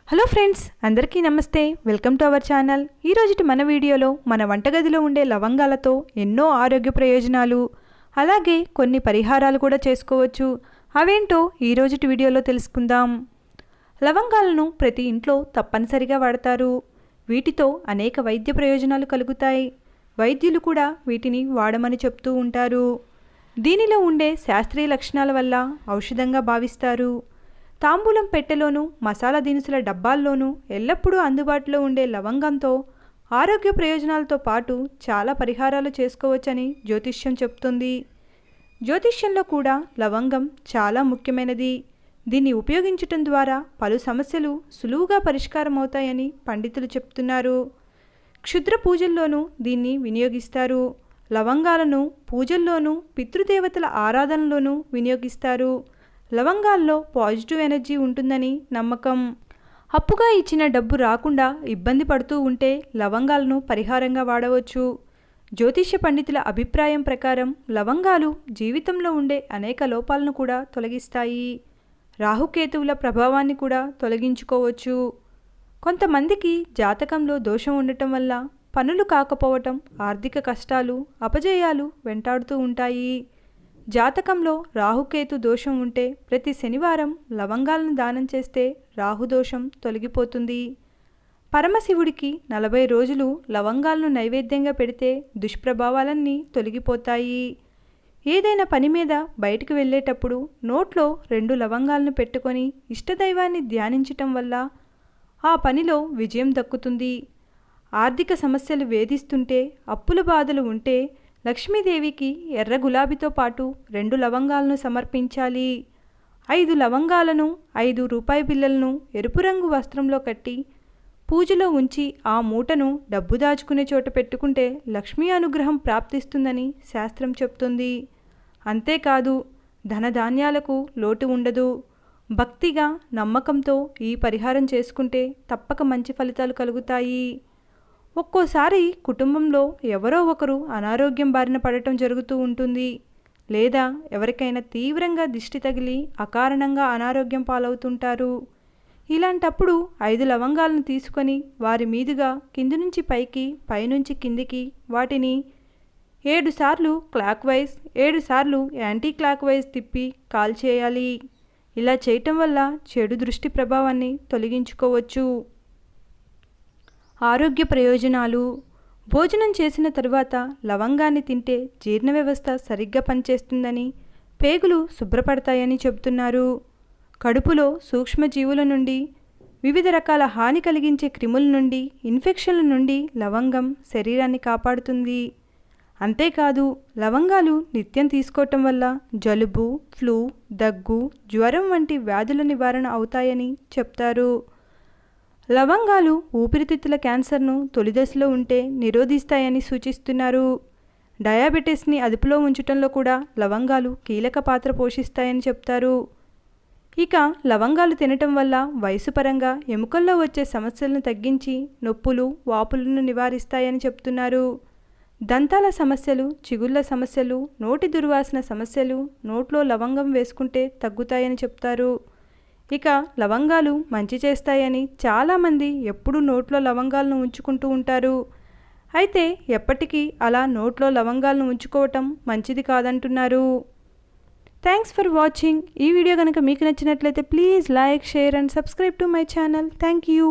Hello friends, అందరికీ నమస్తే. Welcome to our channel. ఈరోజుటి మన వీడియోలో మన వంటగదిలో ఉండే లవంగాలతో ఎన్నో ఆరోగ్య ప్రయోజనాలు, అలాగే కొన్ని పరిహారాలు కూడా చేసుకోవచ్చు. అవేంటో ఈరోజుటి వీడియోలో తెలుసుకుందాం. లవంగాలను ప్రతి ఇంట్లో తప్పనిసరిగా వాడతారు. వీటితో అనేక వైద్య ప్రయోజనాలు కలుగుతాయి. వైద్యులు కూడా వీటిని వాడమని చెప్తూ ఉంటారు. దీనిలో ఉండే శాస్త్రీయ లక్షణాల వల్ల ఔషధంగా భావిస్తారు. తాంబూలం పెట్టెలోనూ మసాలా దినుసుల డబ్బాల్లోనూ ఎల్లప్పుడూ అందుబాటులో ఉండే లవంగంతో ఆరోగ్య ప్రయోజనాలతో పాటు చాలా పరిహారాలు చేసుకోవచ్చని జ్యోతిష్యం చెప్తుంది. జ్యోతిష్యంలో కూడా లవంగం చాలా ముఖ్యమైనది. దీన్ని ఉపయోగించటం ద్వారా పలు సమస్యలు సులువుగా పరిష్కారం అవుతాయని పండితులు చెప్తున్నారు. క్షుద్ర పూజల్లోనూ దీన్ని వినియోగిస్తారు. లవంగాలను పూజల్లోనూ పితృదేవతల ఆరాధనలోనూ వినియోగిస్తారు. లవంగాల్లో పాజిటివ్ ఎనర్జీ ఉంటుందని నమ్మకం. అప్పుగా ఇచ్చిన డబ్బు రాకుండా ఇబ్బంది పడుతూ ఉంటే లవంగాలను పరిహారంగా వాడవచ్చు. జ్యోతిష్య పండితుల అభిప్రాయం ప్రకారం లవంగాలు జీవితంలో ఉండే అనేక లోపాలను కూడా తొలగిస్తాయి. రాహుకేతువుల ప్రభావాన్ని కూడా తొలగించుకోవచ్చు. కొంతమందికి జాతకంలో దోషం ఉండటం వల్ల పనులు కాకపోవటం, ఆర్థిక కష్టాలు, అపజయాలు వెంటాడుతూ ఉంటాయి. జాతకంలో రాహుకేతు దోషం ఉంటే ప్రతి శనివారం లవంగాలను దానం చేస్తే రాహుదోషం తొలగిపోతుంది. పరమశివుడికి 40 రోజులు లవంగాలను నైవేద్యంగా పెడితే దుష్ప్రభావాలన్నీ తొలగిపోతాయి. ఏదైనా పని మీద బయటకు వెళ్ళేటప్పుడు నోట్లో 2 లవంగాలను పెట్టుకొని ఇష్టదైవాన్ని ధ్యానించటం వల్ల ఆ పనిలో విజయం దక్కుతుంది. ఆర్థిక సమస్యలు వేధిస్తుంటే, అప్పుల బాధలు ఉంటే లక్ష్మీదేవికి ఎర్ర గులాబీతో పాటు 2 లవంగాలను సమర్పించాలి. 5 లవంగాలను 5 రూపాయి బిళ్ళలను ఎరుపు రంగు వస్త్రంలో కట్టి పూజలో ఉంచి ఆ మూటను డబ్బు దాచుకునే చోట పెట్టుకుంటే లక్ష్మీ అనుగ్రహం ప్రాప్తిస్తుందని శాస్త్రం చెప్తుంది. అంతేకాదు, ధనధాన్యాలకు లోటు ఉండదు. భక్తిగా, నమ్మకంతో ఈ పరిహారం చేసుకుంటే తప్పక మంచి ఫలితాలు కలుగుతాయి. ఒక్కోసారి కుటుంబంలో ఎవరో ఒకరు అనారోగ్యం బారిన పడటం జరుగుతూ ఉంటుంది. లేదా ఎవరికైనా తీవ్రంగా దిష్టి తగిలి అకారణంగా అనారోగ్యం పాలవుతుంటారు. ఇలాంటప్పుడు 5 లవంగాలను తీసుకొని వారి మీదుగా కింది నుంచి పైకి, పైనుంచి కిందికి వాటిని 7 సార్లు క్లాక్ వైజ్, 7 సార్లు యాంటీ క్లాక్ వైజ్ తిప్పి కాల్చేయాలి. ఇలా చేయటం వల్ల చెడు దృష్టి ప్రభావాన్ని తొలగించుకోవచ్చు. ఆరోగ్య ప్రయోజనాలు. భోజనం చేసిన తరువాత లవంగాన్ని తింటే జీర్ణ వ్యవస్థ సరిగ్గా పనిచేస్తుందని, పేగులు శుభ్రపడతాయని చెబుతున్నారు. కడుపులో సూక్ష్మజీవుల నుండి, వివిధ రకాల హాని కలిగించే క్రిముల నుండి, ఇన్ఫెక్షన్ల నుండి లవంగం శరీరాన్ని కాపాడుతుంది. అంతేకాదు, లవంగాలు నిత్యం తీసుకోవటం వల్ల జలుబు, ఫ్లూ, దగ్గు, జ్వరం వంటి వ్యాధుల నివారణ అవుతాయని చెప్తారు. లవంగాలు ఊపిరితిత్తుల క్యాన్సర్ను తొలి దశలో ఉంటే నిరోధిస్తాయని సూచిస్తున్నారు. డయాబెటీస్ని అదుపులో ఉంచటంలో కూడా లవంగాలు కీలక పాత్ర పోషిస్తాయని చెప్తారు. ఇక లవంగాలు తినటం వల్ల వయసు పరంగా ఎముకల్లో వచ్చే సమస్యలను తగ్గించి నొప్పులు, వాపులను నివారిస్తాయని చెప్తున్నారు. దంతాల సమస్యలు, చిగుళ్ళ సమస్యలు, నోటి దుర్వాసన సమస్యలు నోట్లో లవంగం వేసుకుంటే తగ్గుతాయని చెప్తారు. ఇక లవంగాలు మంచి చేస్తాయని చాలామంది ఎప్పుడూ నోట్లో లవంగాలను ఉంచుకుంటూ ఉంటారు. అయితే ఎప్పటికీ అలా నోట్లో లవంగాలను ఉంచుకోవటం మంచిది కాదంటున్నారు. Thanks for watching. ఈ వీడియో కనుక మీకు నచ్చినట్లయితే please like, share and subscribe to my channel. Thank you.